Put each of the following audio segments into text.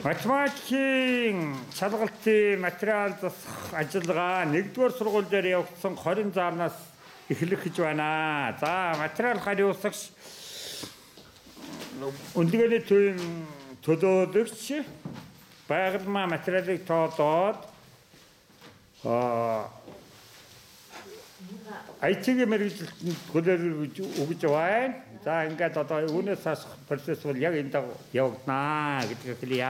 Математикийн шалгалтын материал засах ажиллагаа 1-р сургууль дээр явагдсан 20 заарнаас эхлэх гэж байна. За, материал хариуцагч өндгөөний төвийн төлөөлөгч байгалмаа материалыг тоодоод IT-ийн мэргэжилтэнд хүлээлт өгж байна. За, ингээд одоо үүнээс хойш процесс бол яг энэ дагуу явагдана гэдгийг хэлье.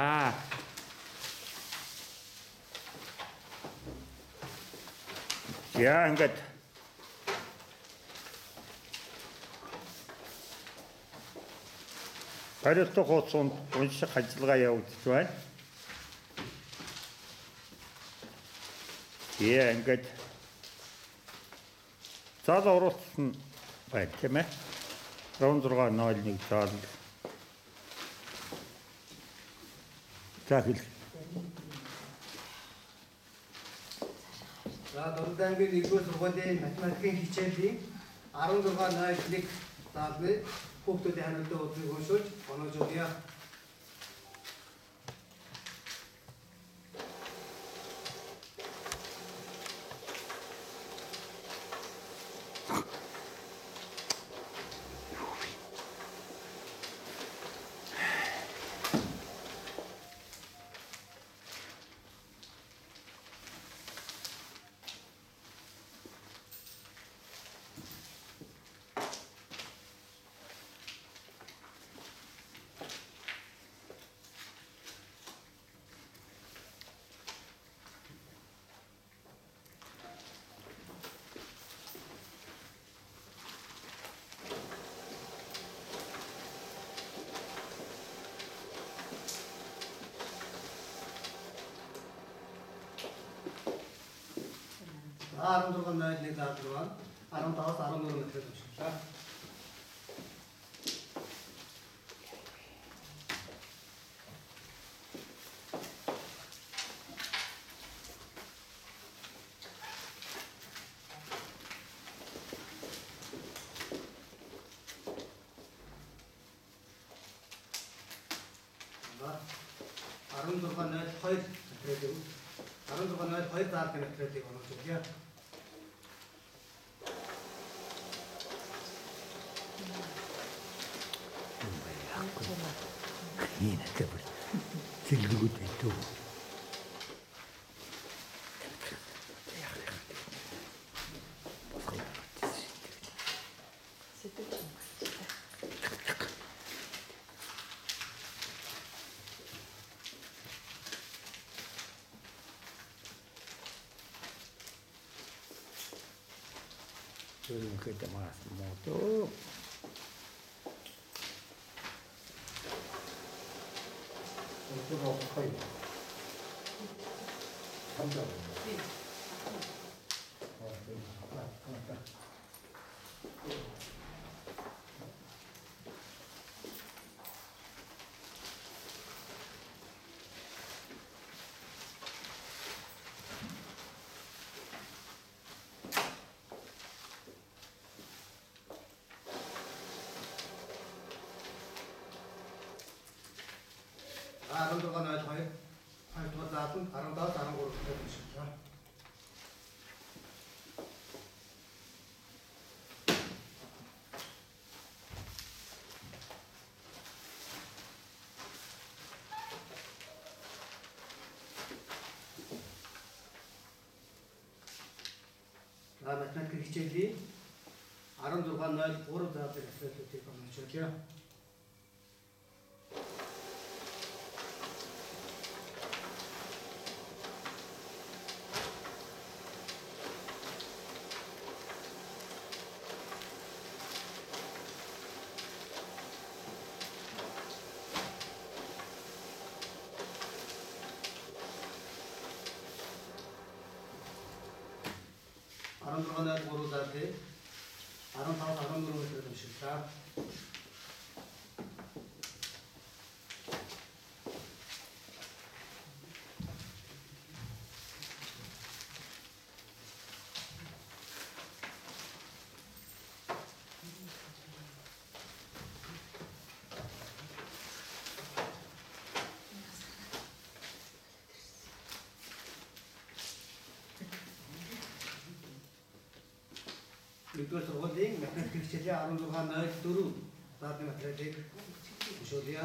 Яа, ингээд хариултын хуудсанд унших ажиллагаа явагдаж байна. Яа, ингээд заал оруулсан байна тийм ээ. 1601 заал. За хэл. За дурдамгийн 1-р сургуулийн математикийн хичээлийн 1601 заалны хүүхдүүдийн хариултын өдрийг уншуулж онож өгье. Арам дурган найдны заалруу 15-аас 14 метр төвшөлтэй. Арам дурган найд 2 метртэй. Арам дурган найд 2 заалны метртэй онож өгье. Yine de böyle silgili tuttu. Belum kita mas motor. 이거 거의 3점. 아름 들어가 나야 돼. 아름 들어가 나쁜 아름 다 다른 거로 해주시죠. 마지막 хичээлийн 16-нд 3 заалын асуултыг онцолъё. 아름 들어가는 고로자한테 아름 다 아름 들어오는 데 쉽다. нэгдүгээр сургуулийн математик хичээлийн 16.4 заадны материалыг уншуулъя.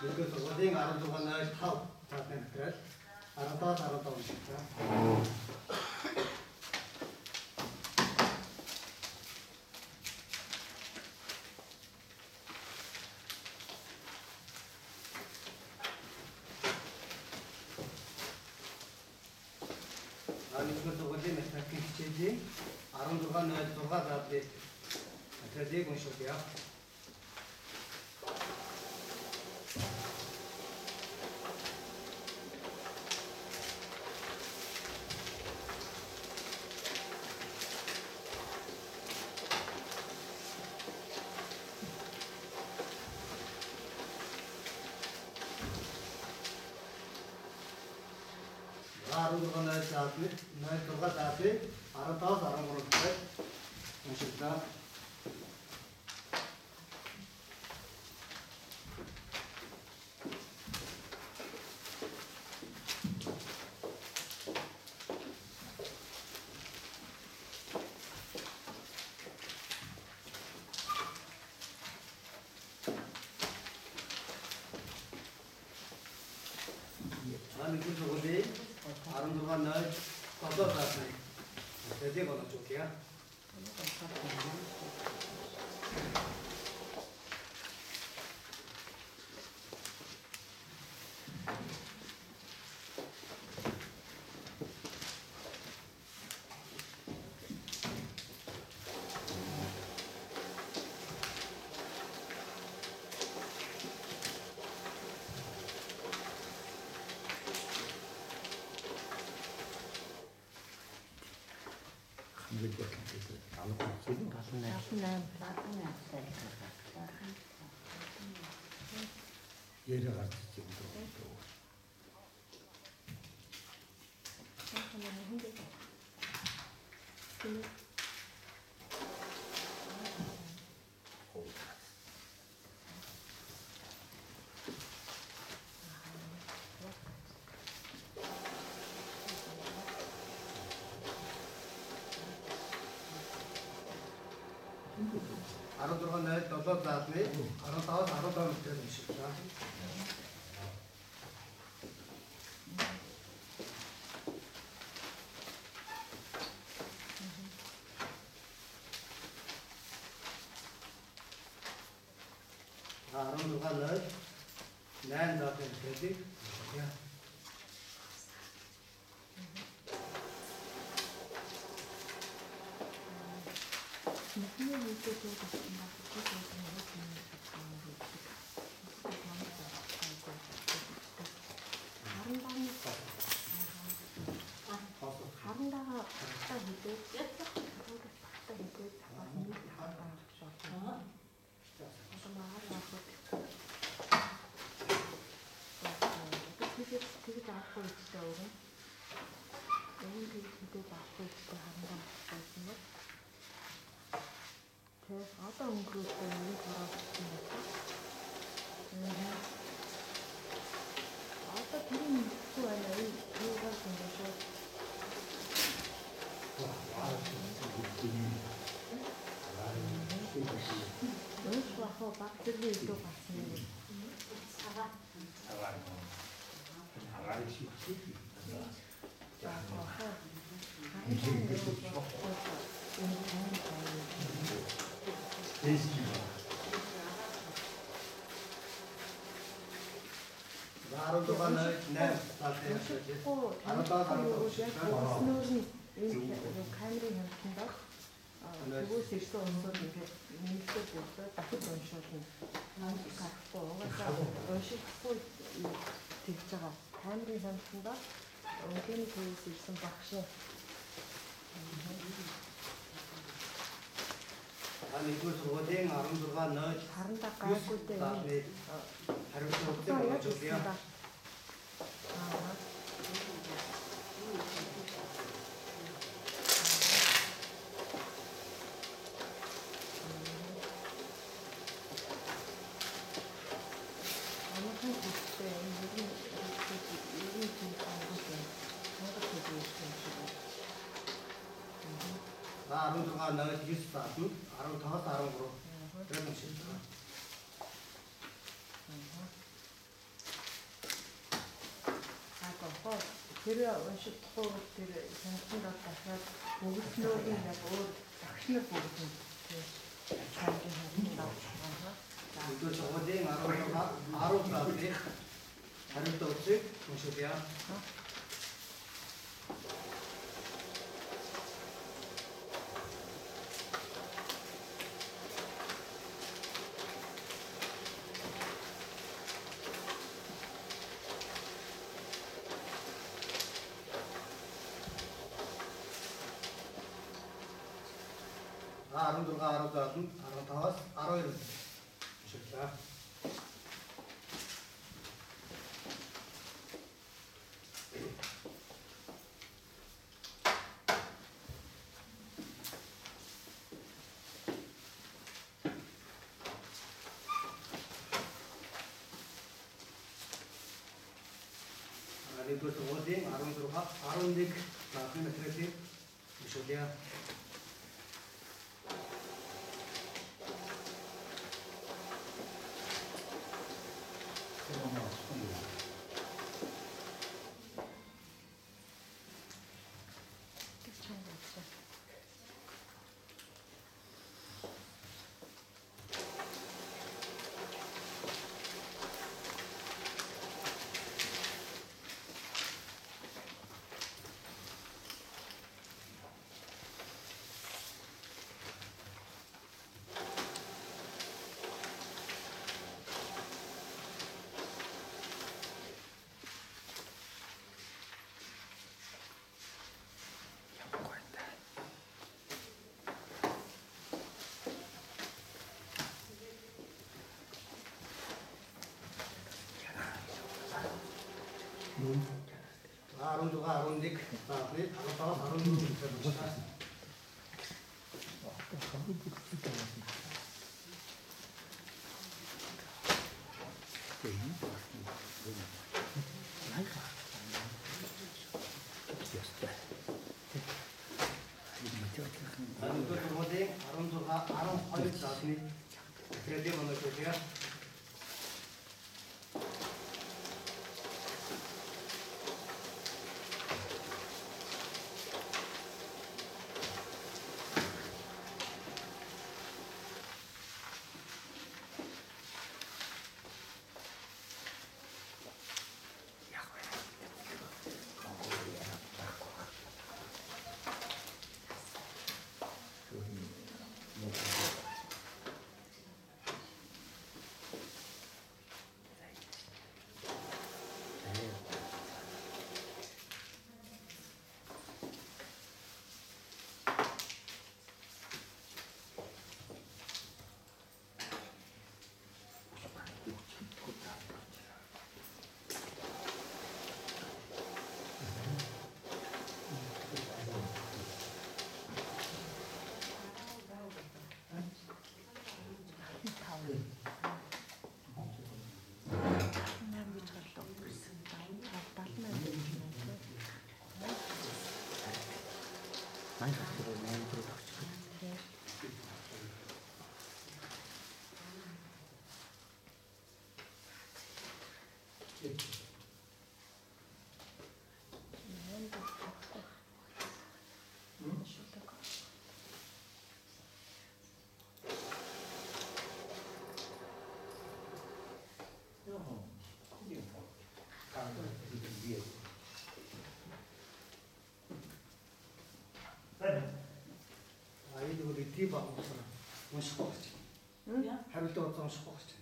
нэгдүгээр сургуулийн 16.5 заадны материал 15 уншигчаа. нэгдүгээр сургуулийн математик хичээлийн 16.6 заадны материалыг уншуулъя. нэгдүгээр сургуулийн 16.7 заадны материалыг уншуулъя. 아로드로가 더더다네 아로다와 되는시다. 아로드로가 난 다들 되지. 야. Thank you. харандаага та хийдэг. Та хийдэг. Нэг харангаа шууд. Хамаагаар авах. Тэгээд авахгүй үстэй өгөн. Энэ тэгээд авахгүй үстэй харангаа авсан юм. Тэгээд одоо өнгөрөөсөн нэг хараа авсан байна. Одоо тэр нь юу байна вэ? Юугаар юм бэ шээ? Өөс бахаа бактери илүү гарсан юм. Агаар шиг. Арав дугаар найз таалтай шиж. Арав камерын хэмжээнд тэгвэл ирсэн өндөр ингээд нийлээд болоод дахид уншуулна. Гарахгүй угаасаа уншихгүй тэгж байгаа. Камерын хэмжээнд өнгийн тэгээс ирсэн багш. нэгдүгээр сургуулийн 16 нойж харандаа гайгүй дээ. хариуцлагатай болж байна. Арун тугаа нойж 9 таатна 15-аас 13 тэр юм шиг байна. Тэр уншихгүй тэр санхунд дахиад бүгднөө яг өөр багш нар бүгд нь камерын хэмжээнд авчихсан. нэгдүгээр сургуулийн 16 10 таатны хариуцлагыг уншуулъя. Арун дугаар 10 таатна 15-аас 12 уншуулъя. нэгдүгээр сургуулийн 16 11 таатны материалыг уншуулъя. Arun duгаар 11 таатны 15-аас 14 уншуулъя. нэгдүгээр сургуулийн 16 12 таатны материалыг уншуулъя. 아이도 우리 디바 없어라. 멋있고 그렇지. 응? 하루 또 멋있고 그렇지.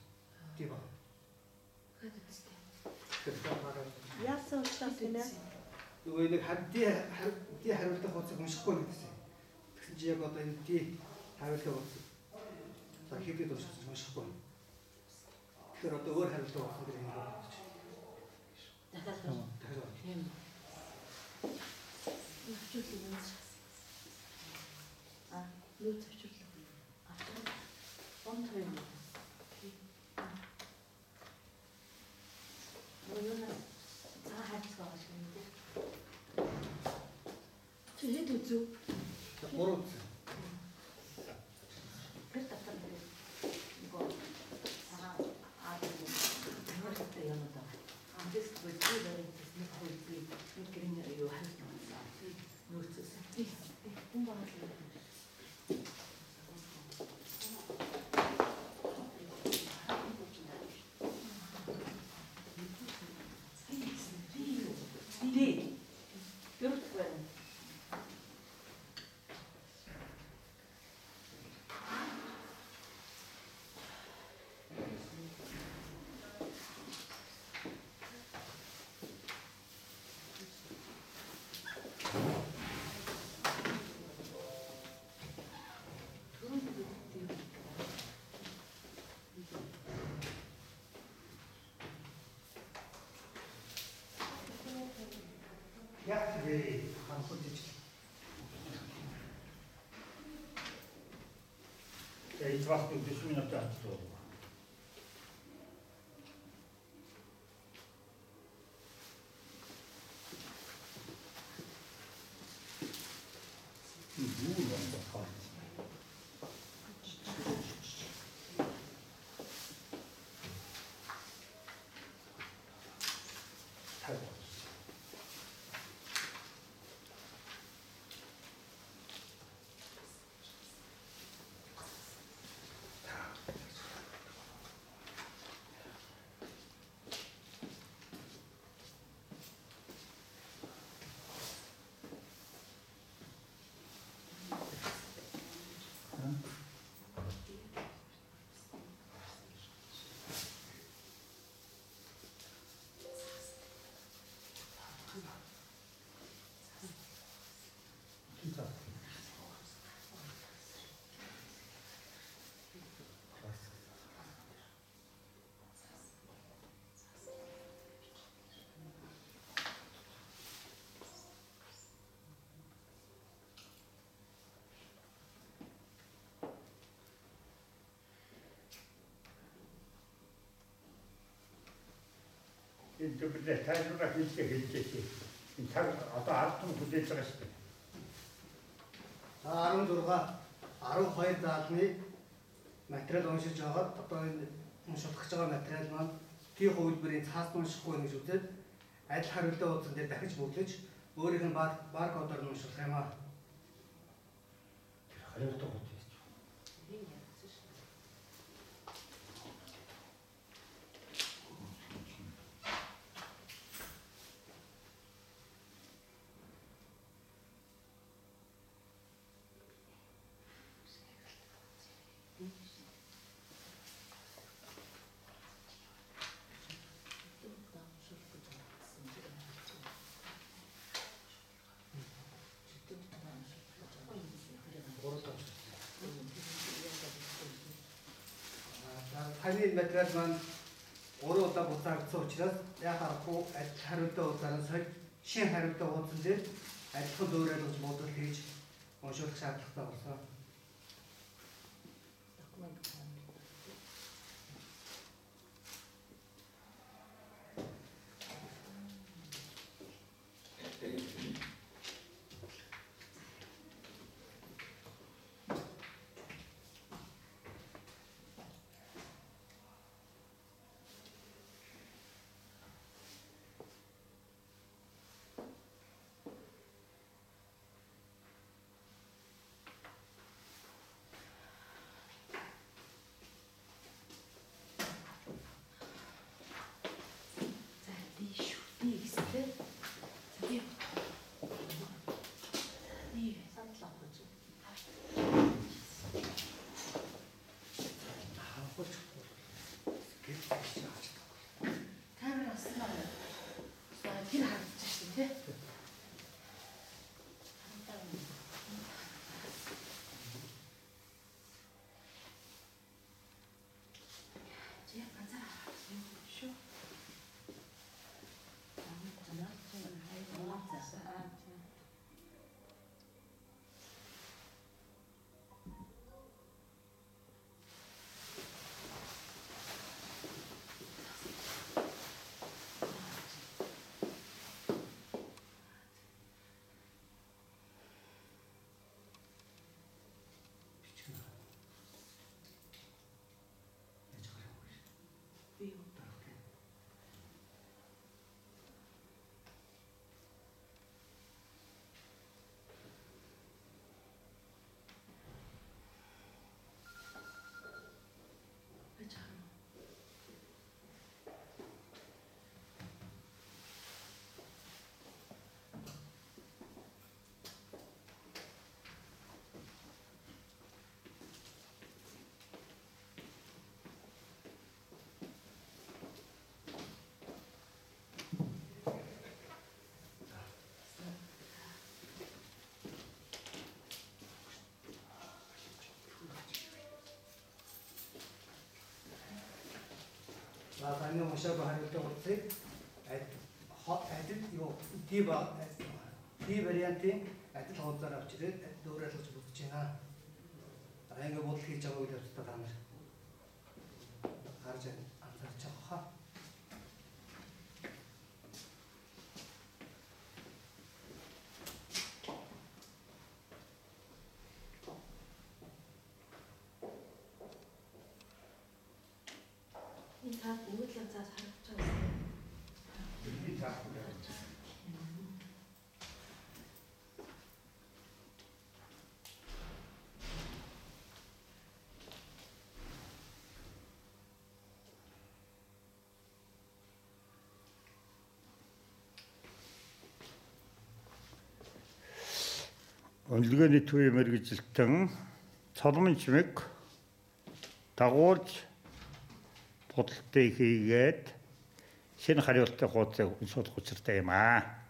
디바. 그때 말아. Яасан учраас нэ нөгөө нэг ди хариултаа хоцог уншихгүй гэсэн. Тэгсэн чи яг одоо энэ ди хариултаа хоцог. За хийгээд уншихгүй. Тэгэхээр одоо өөр хариултаа хоцог гэдэг юм байна. Тийм. нүү зөвчрлөө. Онтой юм. Оюуна цаа хайцгаа шиг юм дээ. Чи хэд үзв? Гурав. Тэр татсан дээр нөгөө цаа амартай юм даа. Амдэс бүлгүй дээр нэг хөлгүй нэг гэрэн юу хайц байгаа. Нөөцөөс. Хүн байгаа л юм. Ди. Гүрт байна. Яг тэгээ хамхуулж. Ich warte 10 Minuten ab. Энэ төрлөө тайлбараа хийлгээ хэлжээ. Энэ цаг одоо ард түмэн хүлээж байгаа шүү дээ. 16 12 заалны материал уншиж байгаа. Одоо энэ унших гэж байгаа материал маань тий хувилбарыг цаасан уншихгүй гэж үзээд адил хариултаа уудсан дээр дахиж бүглэж өөрийнх нь баркодоор нь унших юм аа. Хариултаа өгч. Таны материал маань 3 удаа буцаагдсан учраас яг харахгүй адил хариултаа уудсанаас шин хариултаа уудсан дээр адилхан дөөрөлж бодол хийж уншуулах шаардлагатай болсон. тэр харагдаж шүү дээ. Чи ганцаар харсан шүү. Танаа чинь хайр цаасаа. Tani unshaq haruuтай утсыг адил юу D вариантын адил хуудасаар авч ирээд дөөрөлж бодож байна. Ингээ бодол хийж байгаа үед та нар харж анзаарч байгаа хаа. Энэ таад бүгд л цаас харагдаж байгаа юм. Онлогооны төвийн мэргэжилтэн цолмон чимэг дагуулж бодлолтыг хийгээд шинэ хариултын хуудсыг уншуулах учиртай юм аа.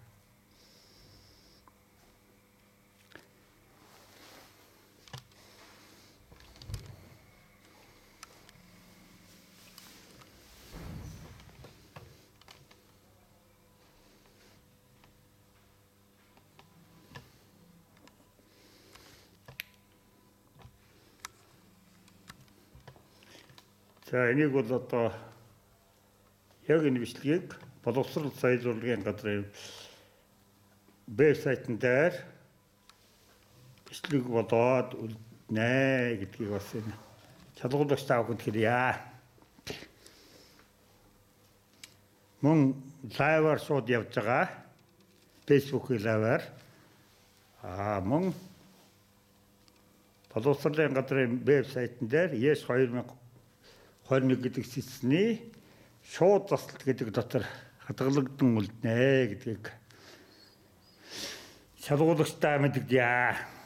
За энийг бол одоо яг энэ бичлэгийг боловсрол соёл урлагийн газрын вебсайтн дээр бичлэг болоод үлднэ гэдгийг бас энэ шалгуулагч та бүхэнд хэлье. Мөн лайваар шууд явж байгаа Facebook-ийн лайваар мөн боловсролын газрын вебсайтн дээр ЕС 2021 гэдэг сэсний шууд заслалт гэдэг дотор хадгалагдсан үлднэ гэдгийг шалгуулагчтай мэдгдээ.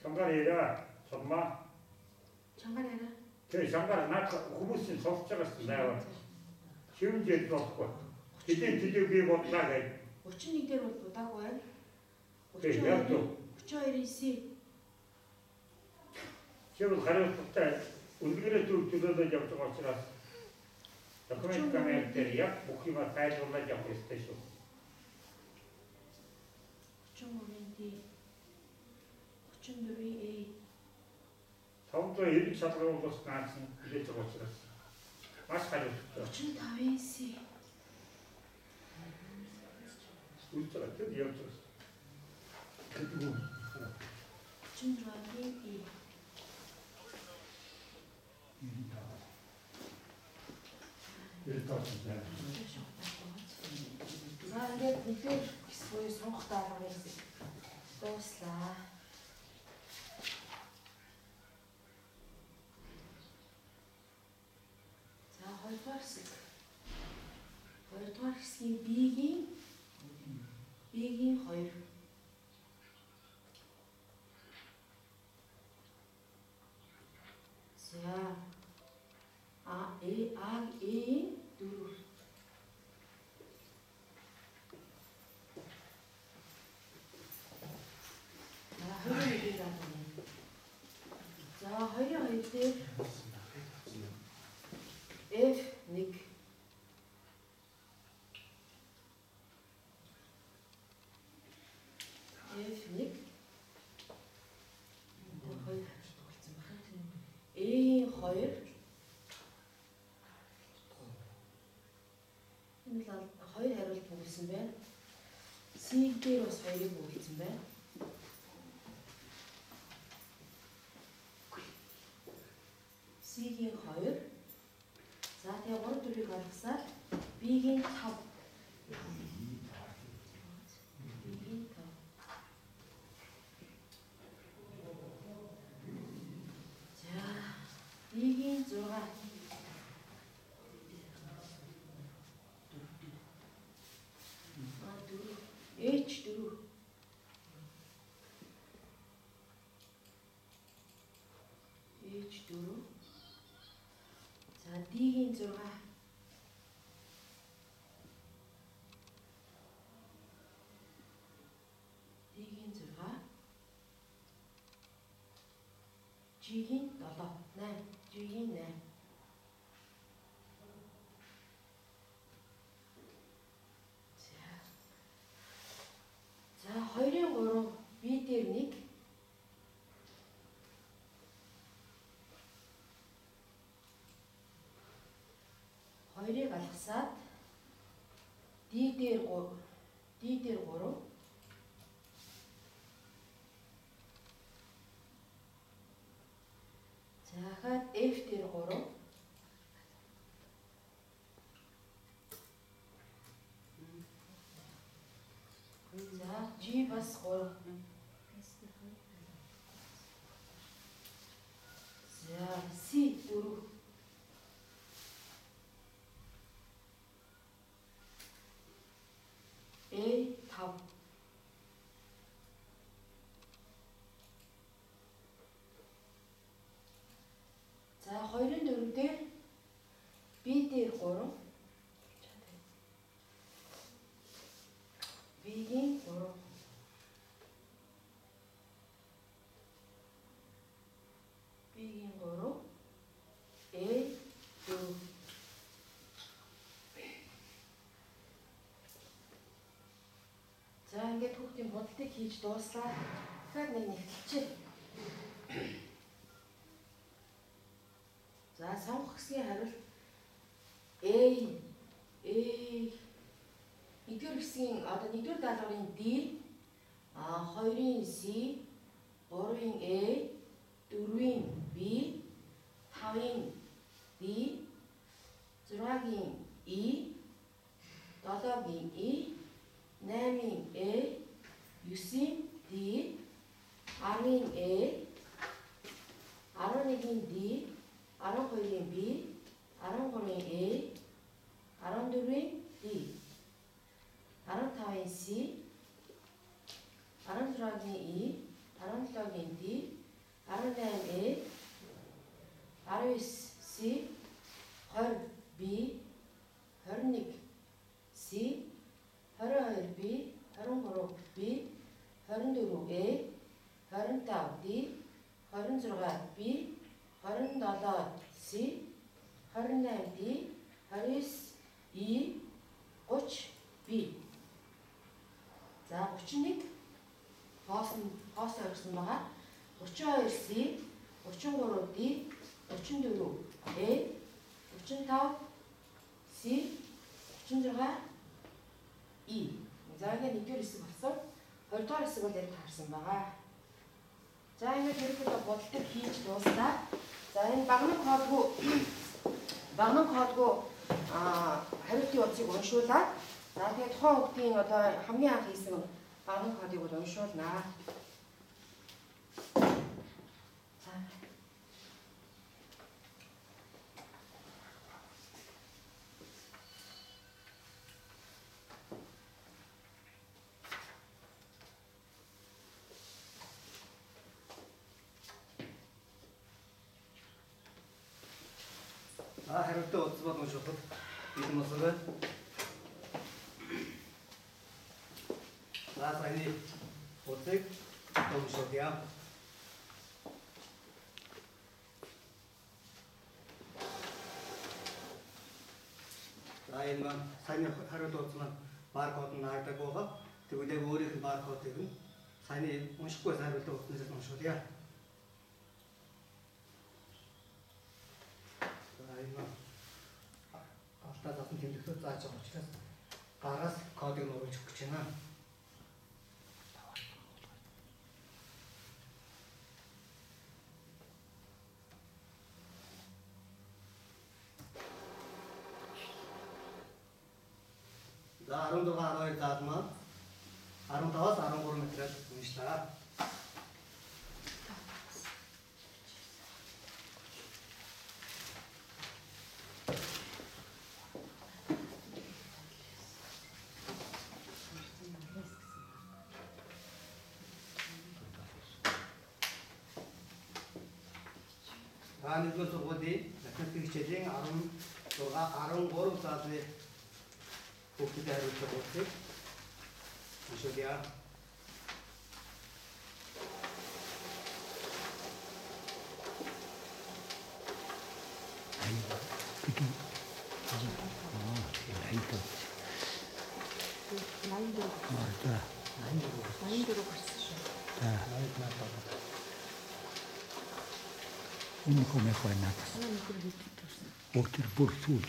장가리라 정말 장가래라. 그 장가를 낳고 후무신 속자가 내가 쉬운 일도 없고 그때 뒤집기고 나가 31 дээр бол удаагүй байна. 그 약도 32-ийн 지금 가려웠다 운동을 좀 줄여서 잡고 왔으라 그러면 그러면 때야 목이가 다 돌아 잡고 있었어 33-ийн D 34-ийн A 다음부터 일이 잡으러 오고서 나한테 이제 저거 왔으라 맛 가려웠다 35-ийн C 울더라 드디어 줬어 그리고 36-ийн E 이랬다 За ингээд нэгдүгээр буюу сонгох даалгаврыг дууслаа. За хоёрдугаар хэсэг. Хоёрдугаар хэсгийн B-ийн 2. За A-ийн 4. За 2-2 дээр F1 F1 E2 энэ бол 2 хариулт өгсөн байна. C дээр бас 2-ыг өгсөн байна. C-ийн 2. За тэгээ 3 4-ийг олгосаар B-ийн 5. B-ийн 5. За B-ийн 6. H4. H4. За D-ийн 6. D-ийн 6. G-ийн 7. 8. G-ийн 8. За 2-ын 3 B дээр 1. хоёрыг алгасаад D дээр 3. За хаад F дээр 3. За G бас 3. За C 4. A 5. За 2-ын 4 дээр B дээр 3. B-ийн 3. B-ийн 3. A 4. За ингээд хүүхдийн бодлыг хийж дууслаа. Тэгэхээр нэг нэгтэлчихэ. За сонгох хэсгийн хариулт A нэгдүгээр хэсгийн одоо нэгдүгээр даалгаврын D 2-ын C 3-ын A 4-ийн B 5-ын D 6-гийн E 7-гийн E 8-ийн A 9-ийн D 10-ийн A 11-ийн D 12-ийн B 13-ийн A 14-ийн D 15-ийн C 16-гийн E 17-гийн 19A, 19C, 20B, 21C, 22B, 23B, 24A, 25D, 26B, 27C, 28D, 29E, 30B. За 31 хоос орсон байгаа. 32C, 33D, 34A, 35C, 36E. За ингээд нэгдүгээр хэсэг болсон. 20 дугаар хэсэг бол яг таарсан байгаа. За ингээд ерөнхийдөө бодолтой хийж дууслаа. За энэ багнын кодгүй хариултын утсыг уншуулаад за тэгээд тухайн хүүхдийн одоо хамгийн анх хийсэн багнын кодыг бол уншуулнаа. хариултаа утас бол уншуулах бэлэн болсон байна. За саяны утсыг уншуулъя. За энэ маань саяны хариултаа утас маань баркод нь хардаг байгаа. Тэгвэл яг өөрийнх нь баркодыг нь саяны уншихгүй хариултаа утаснаас уншуулъя. Алтаа засан тэмдэглэл зааж байгаа учраас гараас кодыг нь оруулж өгч байна. За 16 12 заалмаа 15-аас 13 метрээр уншлаа. Нэгдүгээр сургуулийн математик хичээлийн 13 заалны хүүхдэд хариулдаг утсыг уншуулъя. Uno come fa nata. Otro por su.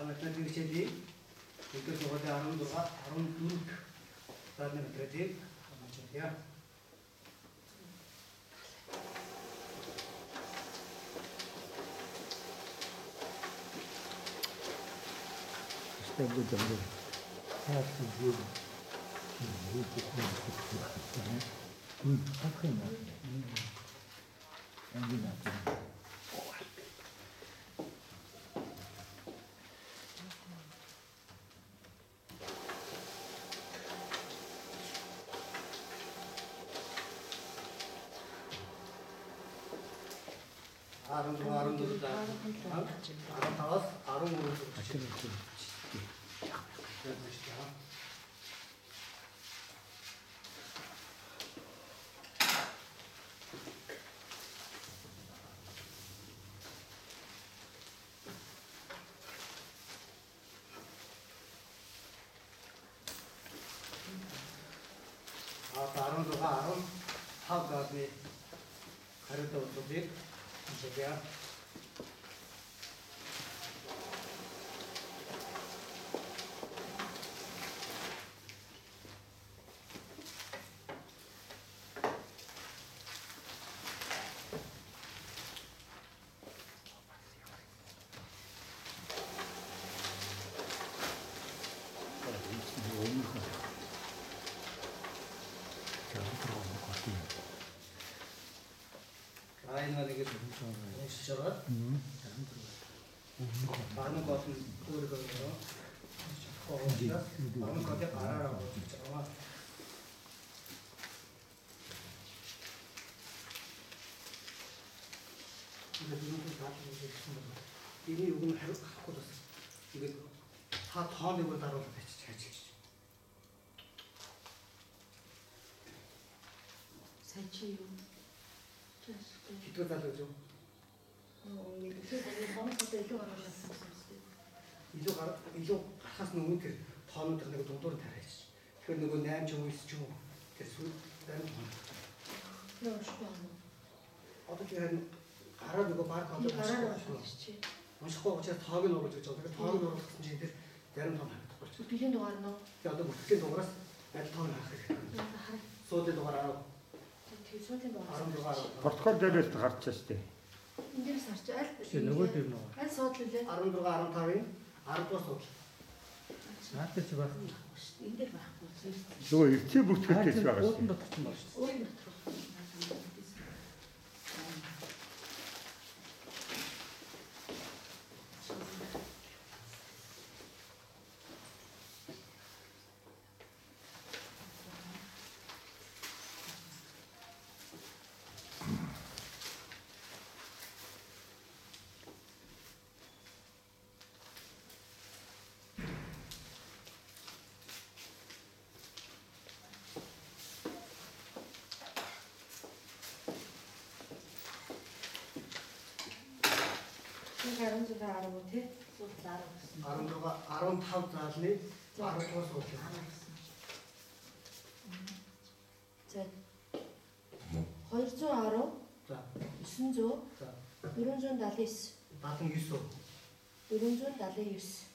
Математик хичээлийн нэгдүгээр сургуулийн 14 заалны материалыг уншуулъя. Stego dove fatto giuro. 16, 15 заалны хариутай утсуудыг уншуулъя. 아이나에게 시절은 많은 것은 그거요. 많은 것에 알아라고 진짜. 근데 이것도 다 있습니다. 이미 요금을 갖고 뒀어. 이게 다 더하면 따로 잘 지키죠. 살찌요. 기도 달라죠. 이쪽 가서 놓으면 그 더는 내가 동도를 달아야지. 그 누구 내 좀 있죠. 그래서 나는 어떻게 하는 알아두고 말 가도 무식하고 제가 더하게 놀아줬죠. 내가 더하게 놀아줬으면 이제 내는 더 많이 똑같죠. 비행도 가는 야도 뭐 그렇게 놀았어. 내가 더 나가야 소대도 가라. Португал дээрээс гарч штэ. Эндээс харч аль нөгөө дээр нөө. аль суудлаа 16, 15-ын 10 дугаар суудлаа. Наатай ч байх. энэ дээр байхгүй зүйл. Нөгөө эртний бүртгэлээс байгаа штэ. Уудан дотор байна шүү. Уудан дотор. Харин зөв арга тий. Суулт арга гэсэн. 15 заалны 10 дугаар суудлаа. За 210 За. 900 За. 479 79. 479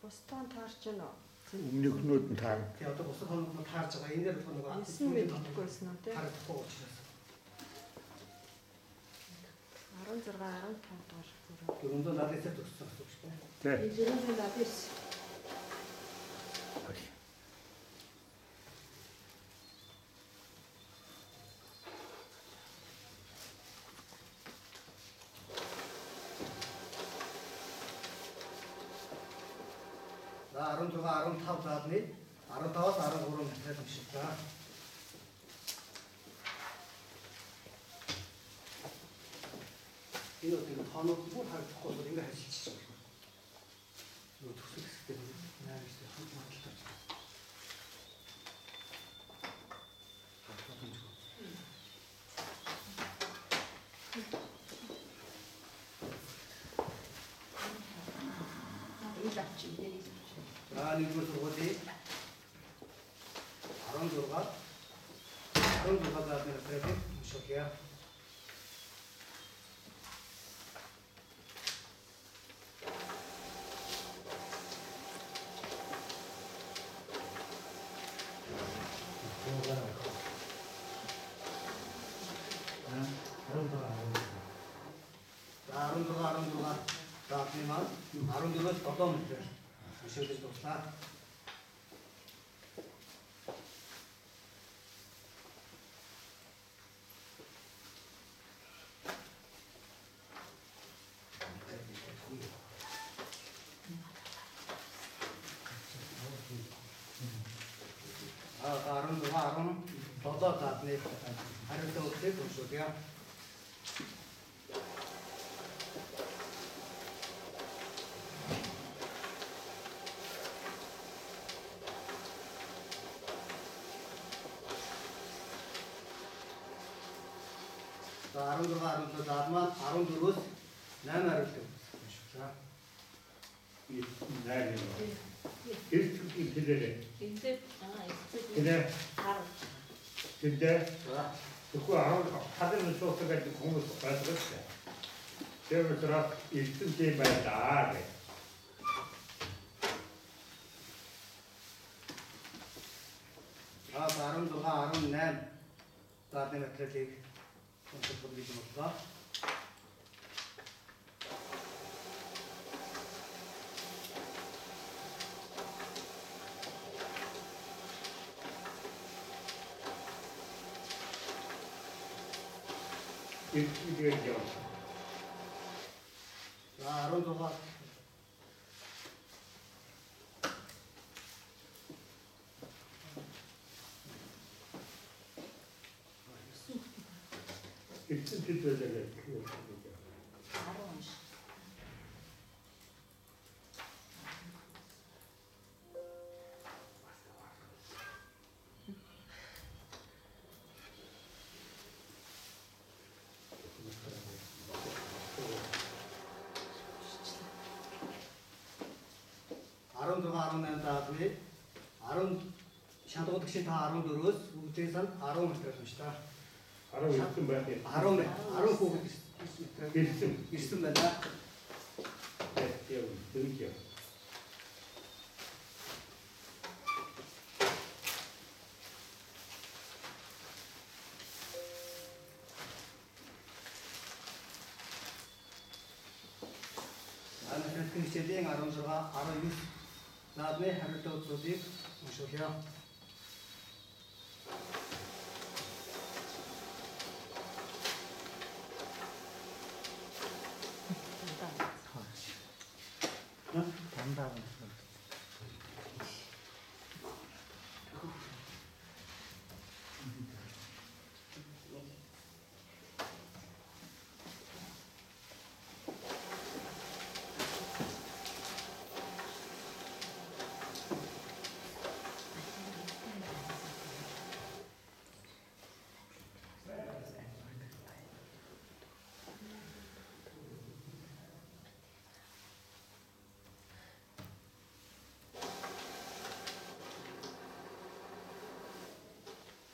Бусдаа таарч байна уу? Өмнөхнүүд нь таа. Тэгээ одоо бусад хоног таарж байгаа. Энэ дээр нөгөө 9 мэд тогтгосон уу тий? харагдахгүй учраас. 16 15 дугаар зүгээр. 480-аар төгссөн гэсэн үг шүү дээ. Тэ. 479 За 16, 15 заалны 15-аас 13 материал уншилаа. Энэ өдөр тоонууд бүр харагдахгүй бол ингээ харилцаж байна. Нөгөө төсөл хэсэгтэй наймж хамт маталтай. За нэгдүгээр сургуулийн 16 заалны материалыг уншуулъя. За 16 заалны маань 14-өөс 7 материал уншуулж дуслаа. А 17 заалны хариутай үгсийг уншуулъя. За 16 заал маань 14-өөс 8 хариутай уншуулъя. Найр. Эрт хэлээрээ. Эндээ эцэг Тэ. 근데 За. 그거 하드는 소스 가지고 공부 가져갔어. 그래서 일등 게임 말다. За 16, 18 заадны материалыг онцлог болгож байна. 이거죠. За 16 일등 필터를 바로 унших. 다음에 10 샤도우 득신 다 14өөс бүгдээс нь 10 метр уншдаг. 19 байна. 10 хүүхэд ирсэн байна. 등기요. 그 хичээлийн 16, 19 наадмын хариултаа үзүүлийг уншуулъя. 담당.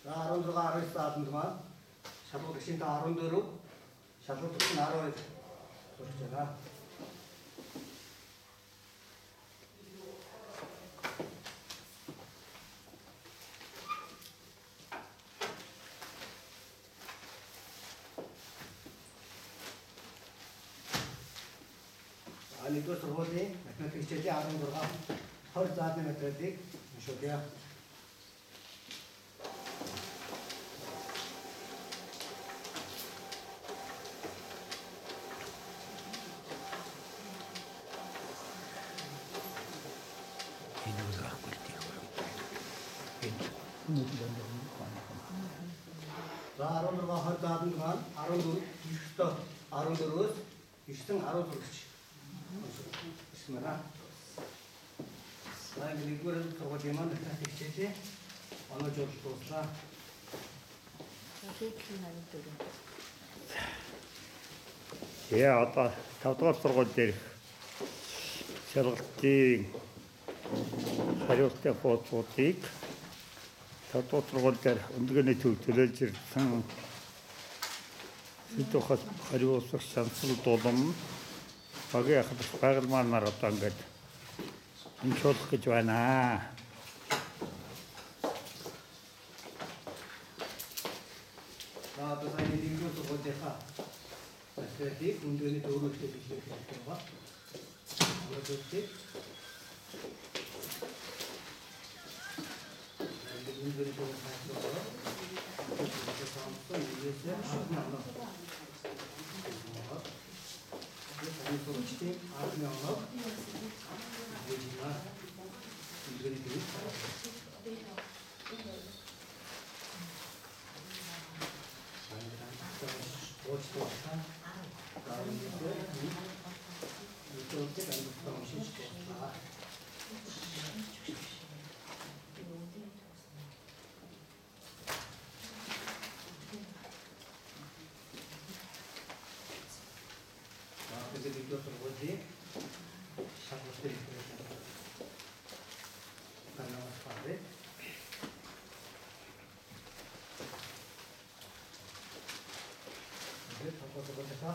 За 16, 19 наадмын маань шалгуур дэшин та 14, шалгуур дэшин 12 сурч байна. Нэгдүгээр сургуулийн математик хичээлийн 16, 20 заадны материалыг уншуулъя. За 16, 20 заадны маань 14, ихэвчлэн 14-өөс 9, 10 хүрч байна. За нэгдүгээр сургуулийн маань математик хичээлийн оноо жуулт дуслаа. Яа одоо 5 дугаар сургууль дээрх шалгалтын хариултын хуудсуудыг 5 дугаар сургууль дээр өндгөөний төв төлөөлж ирсэн сэдвээс хариулах шансал дулам багийн ахлах байгальмаар одоо ингээд уншуулах гэж байна. За одоо сайн нэгдүгээр сургуулийнхаа материалыг өндгөөний төвөөрөө бичлэх хэрэгтэй байна. Өнөөдөр өндгөөний төвөөрөө хариулах surgуулийнхаа харилцаа.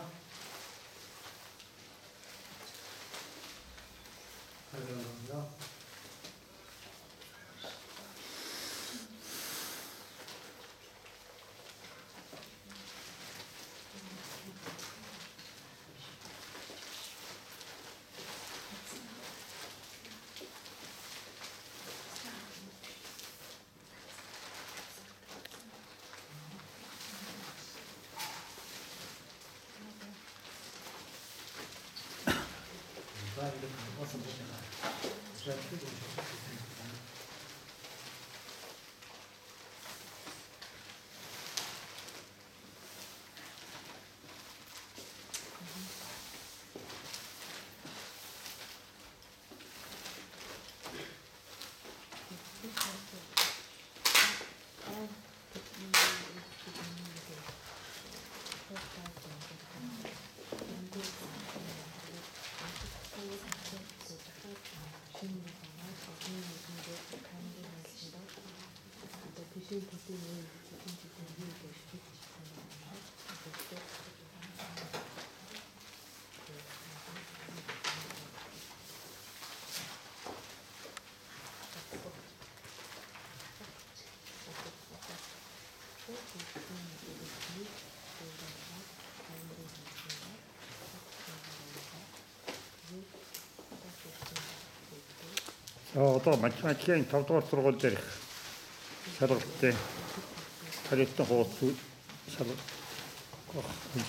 Одоо математикийн 5 дугаар сургууль дээрх шалгалтын харилцан хуудас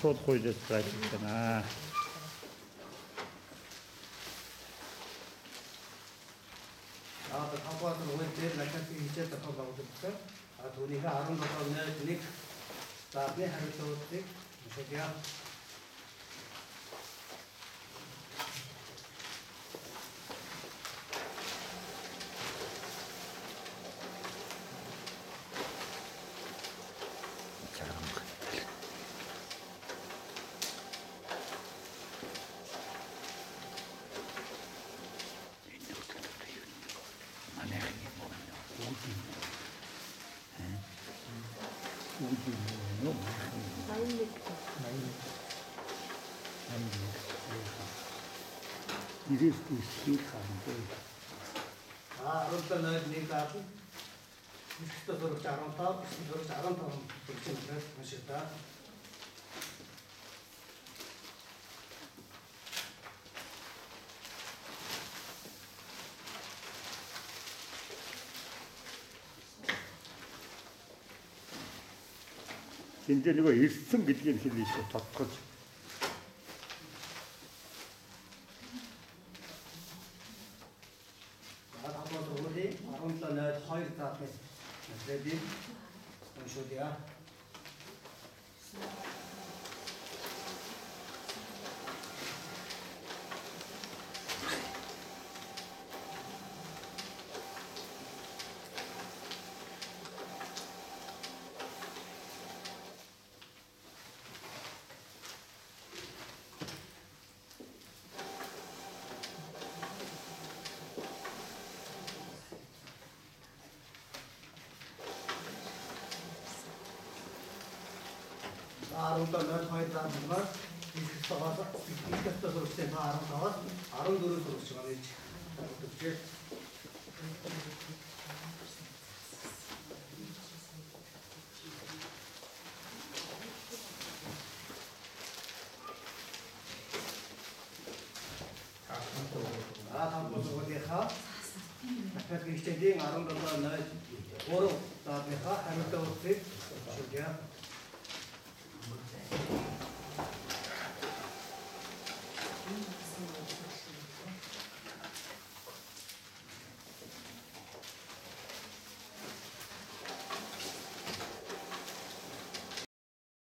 шууд хуулиас байна. Хамгаалалт нь дээр математикийн хичээл зохиол байгуулагдсан. Түүнийхээ 17.1 заавны харилцауудыг уншуулъя. Ирээдүйн хаантай. 17.1 заавал ихтэй зурагч 15, ихтэй зурагч 15 бүрчээр уншилтаа. Энд нөгөө ирсэн гэдгийг хэлээ шүү тодтогч. Ready? Unshulya. Arunta nol hoy ta number is towas is to surse ta arunta 14 surse ganech tutje tham ko dekha mathat ki steding arunta nol oro ta dekha hamta utse shukya